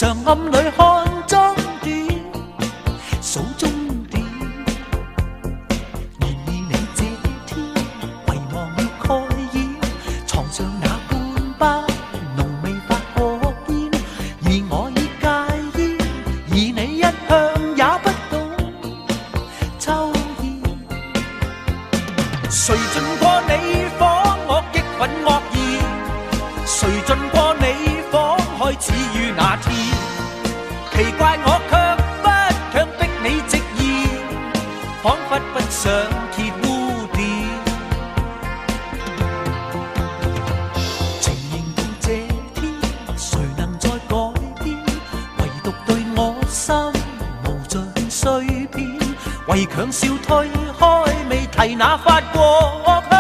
常暗裏看終點，數終點。然而你這天遺忘了蓋掩，床上那半包濃味發過煙，而我已戒煙，而你一向也不懂抽煙。誰進過你房，我激憤惡意，誰進過你房，開始於那天。奇怪我卻不強迫你直言，彷彿不想揭污點。情形到這天，誰能再改變？唯獨對我心無盡碎片，為強笑推開，未提那發過香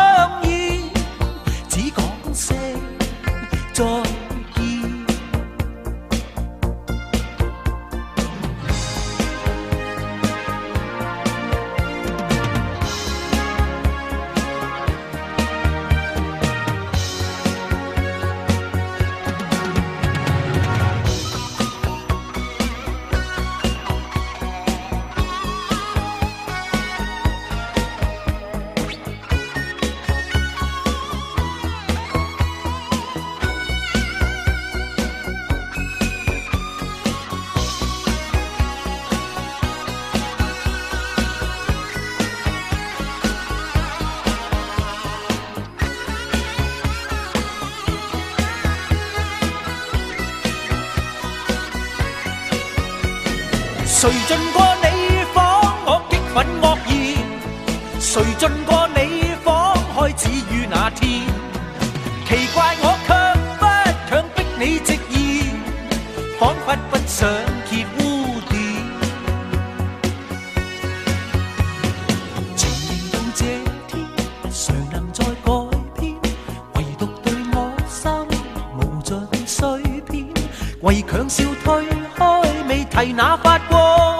煙，只講聲再見。誰進過你房，我激憤惡言，誰進過你房，開始於那天。奇怪我卻不強迫你直言，彷彿不想揭污點。情形到這天，誰能再改變？唯獨對我心無盡碎片，為強笑推開，未提那發過